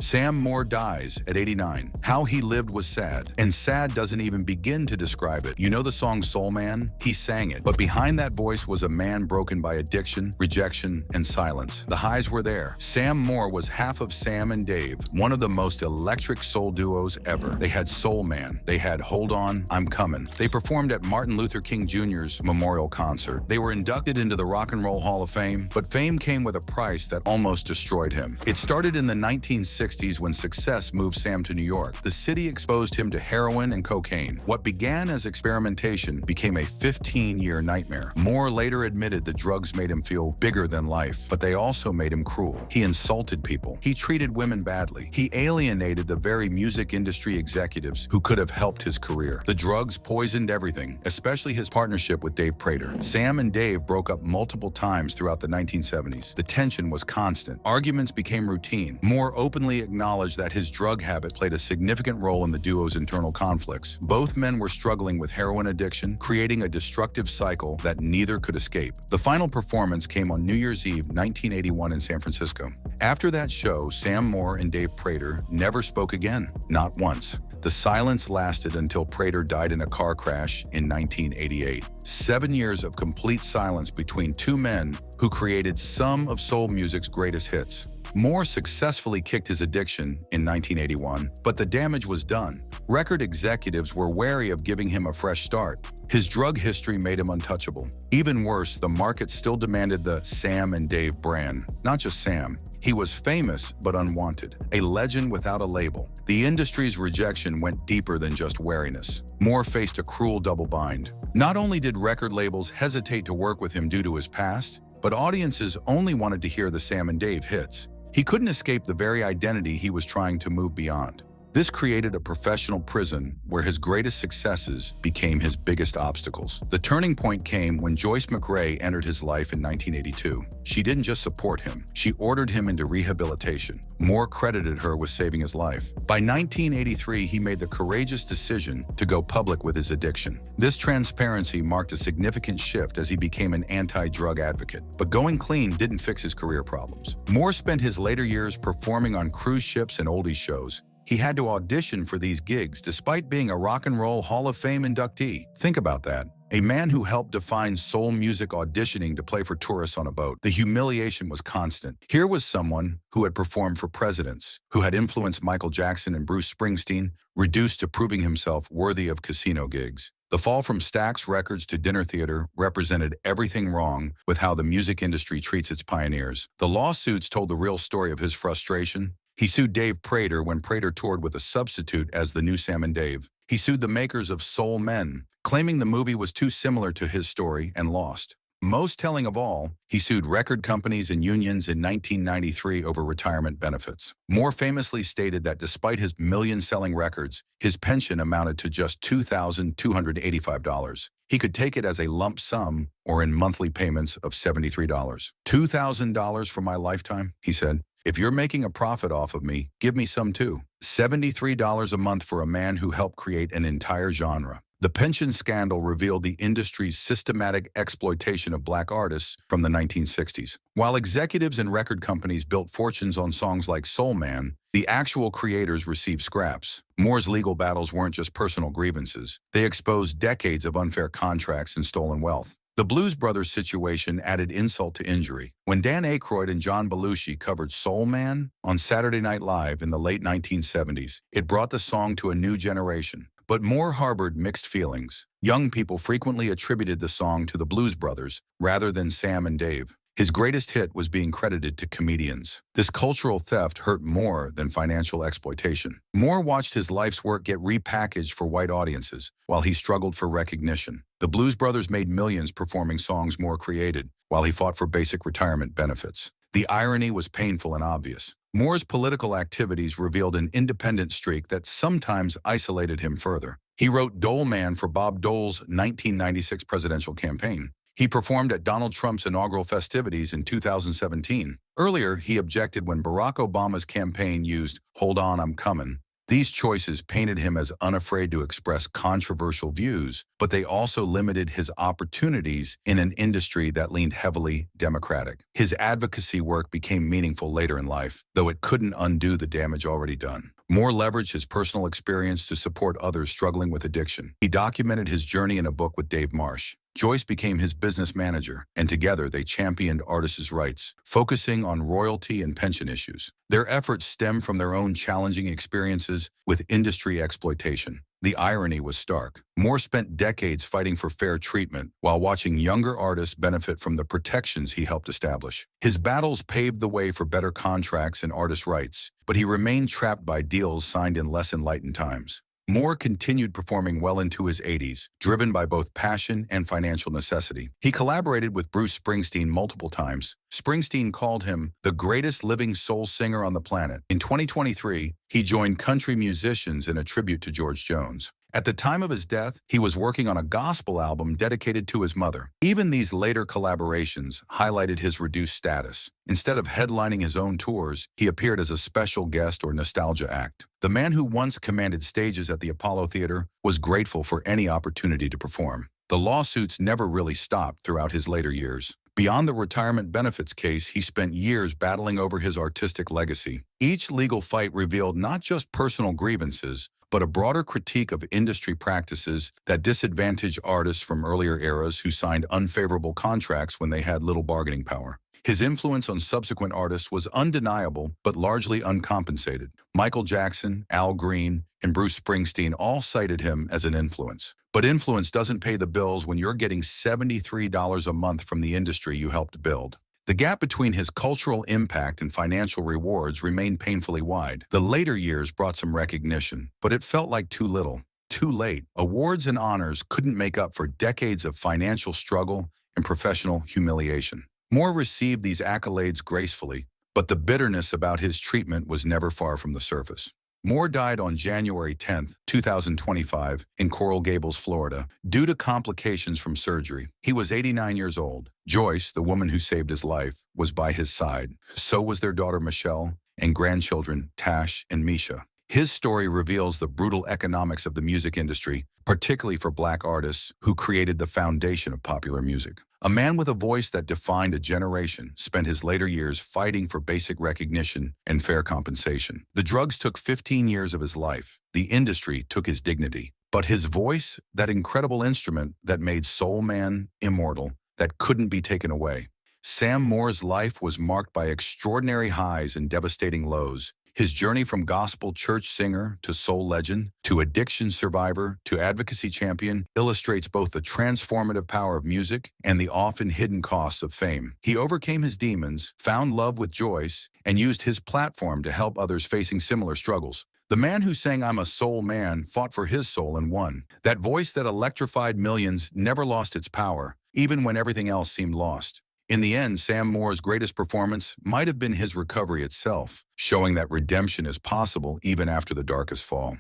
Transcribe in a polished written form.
Sammoore dies at 89. How he lived was sad, and sad doesn't even begin to describe it. You know the song Soul Man? He sang it, but behind that voice was a man broken by addiction, rejection, and silence. The highs were there. Sammoore was half of Sam and Dave, one of the most electric soul duos ever. They had Soul Man. They had Hold On, I'm Comin'. They performed at Martin Luther King Jr.'s memorial concert. They were inducted into the Rock and Roll Hall of Fame, but fame came with a price that almost destroyed him. It started in the 1960s when success moved Sam to New York. The city exposed him to heroin and cocaine. What began as experimentation became a 15-year nightmare. Moore later admitted the drugs made him feel bigger than life, but they also made him cruel. He insulted people. He treated women badly. He alienated the very music industry executives who could have helped his career. The drugs poisoned everything, especially his partnership with Dave Prater. Sam and Dave broke up multiple times throughout the 1970s. The tension was constant. Arguments became routine. Moore openly acknowledged that his drug habit played a significant role in the duo's internal conflicts. Both men were struggling with heroin addiction, creating a destructive cycle that neither could escape. The final performance came on New Year's Eve, 1981 in San Francisco. After that show, Sam Moore and Dave Prater never spoke again, not once. The silence lasted until Prater died in a car crash in 1988. 7 years of complete silence between two men who created some of soul music's greatest hits. Moore successfully kicked his addiction in 1981, but the damage was done. Record executives were wary of giving him a fresh start. His drug history made him untouchable. Even worse, the market still demanded the Sam and Dave brand. Not just Sam. He was famous but unwanted, a legend without a label. The industry's rejection went deeper than just wariness. Moore faced a cruel double bind. Not only did record labels hesitate to work with him due to his past, but audiences only wanted to hear the Sam and Dave hits. He couldn't escape the very identity he was trying to move beyond. This created a professional prison where his greatest successes became his biggest obstacles. The turning point came when Joyce McRae entered his life in 1982. She didn't just support him, she ordered him into rehabilitation. Moore credited her with saving his life. By 1983, he made the courageous decision to go public with his addiction. This transparency marked a significant shift as he became an anti-drug advocate. But going clean didn't fix his career problems. Moore spent his later years performing on cruise ships and oldies shows. He had to audition for these gigs despite being a Rock and Roll Hall of Fame inductee. Think about that. A man who helped define soul music auditioning to play for tourists on a boat. The humiliation was constant. Here was someone who had performed for presidents, who had influenced Michael Jackson and Bruce Springsteen, reduced to proving himself worthy of casino gigs. The fall from Stax Records to Dinner Theater represented everything wrong with how the music industry treats its pioneers. The lawsuits told the real story of his frustration. He sued Dave Prater when Prater toured with a substitute as the new Sam and Dave. He sued the makers of Soul Men, claiming the movie was too similar to his story, and lost. Most telling of all, he sued record companies and unions in 1993 over retirement benefits. Moore famously stated that despite his million-selling records, his pension amounted to just $2,285. He could take it as a lump sum or in monthly payments of $73. $2,000 for my lifetime, he said. If you're making a profit off of me, give me some too. $73 a month for a man who helped create an entire genre. The pension scandal revealed the industry's systematic exploitation of black artists from the 1960s. While executives and record companies built fortunes on songs like Soul Man, the actual creators received scraps. Moore's legal battles weren't just personal grievances. They exposed decades of unfair contracts and stolen wealth. The Blues Brothers situation added insult to injury. When Dan Aykroyd and John Belushi covered Soul Man on Saturday Night Live in the late 1970s, it brought the song to a new generation. But Moore harbored mixed feelings. Young people frequently attributed the song to the Blues Brothers rather than Sam and Dave. His greatest hit was being credited to comedians. This cultural theft hurt more than financial exploitation. Moore watched his life's work get repackaged for white audiences while he struggled for recognition. The Blues Brothers made millions performing songs Moore created, while he fought for basic retirement benefits. The irony was painful and obvious. Moore's political activities revealed an independent streak that sometimes isolated him further. He wrote Dole Man for Bob Dole's 1996 presidential campaign. He performed at Donald Trump's inaugural festivities in 2017. Earlier, he objected when Barack Obama's campaign used Hold On, I'm Comin'. These choices painted him as unafraid to express controversial views, but they also limited his opportunities in an industry that leaned heavily Democratic. His advocacy work became meaningful later in life, though it couldn't undo the damage already done. Moore leveraged his personal experience to support others struggling with addiction. He documented his journey in a book with Dave Marsh. Joyce became his business manager, and together they championed artists' rights, focusing on royalty and pension issues. Their efforts stemmed from their own challenging experiences with industry exploitation. The irony was stark. Moore spent decades fighting for fair treatment while watching younger artists benefit from the protections he helped establish. His battles paved the way for better contracts and artist rights, but he remained trapped by deals signed in less enlightened times. Moore continued performing well into his 80s, driven by both passion and financial necessity. He collaborated with Bruce Springsteen multiple times. Springsteen called him the greatest living soul singer on the planet. In 2023, he joined country musicians in a tribute to George Jones. At the time of his death, he was working on a gospel album dedicated to his mother. Even these later collaborations highlighted his reduced status. Instead of headlining his own tours, he appeared as a special guest or nostalgia act. The man who once commanded stages at the Apollo Theater was grateful for any opportunity to perform. The lawsuits never really stopped throughout his later years. Beyond the retirement benefits case, he spent years battling over his artistic legacy. Each legal fight revealed not just personal grievances, but a broader critique of industry practices that disadvantage artists from earlier eras who signed unfavorable contracts when they had little bargaining power. His influence on subsequent artists was undeniable, but largely uncompensated. Michael Jackson, Al Green, and Bruce Springsteen all cited him as an influence. But influence doesn't pay the bills when you're getting $73 a month from the industry you helped build. The gap between his cultural impact and financial rewards remained painfully wide. The later years brought some recognition, but it felt like too little, too late. Awards and honors couldn't make up for decades of financial struggle and professional humiliation. Moore received these accolades gracefully, but the bitterness about his treatment was never far from the surface. Moore died on January 10, 2025, in Coral Gables, Florida, due to complications from surgery. He was 89 years old. Joyce, the woman who saved his life, was by his side. So was their daughter Michelle and grandchildren Tash and Misha. His story reveals the brutal economics of the music industry, particularly for Black artists who created the foundation of popular music. A man with a voice that defined a generation spent his later years fighting for basic recognition and fair compensation. The drugs took 15 years of his life. The industry took his dignity. But his voice, that incredible instrument that made Soul Man immortal, that couldn't be taken away. Sam Moore's life was marked by extraordinary highs and devastating lows. His journey from gospel church singer to soul legend, to addiction survivor, to advocacy champion illustrates both the transformative power of music and the often hidden costs of fame. He overcame his demons, found love with Joyce, and used his platform to help others facing similar struggles. The man who sang "I'm a Soul Man" fought for his soul and won. That voice that electrified millions never lost its power, even when everything else seemed lost. In the end, Sam Moore's greatest performance might have been his recovery itself, showing that redemption is possible even after the darkest fall.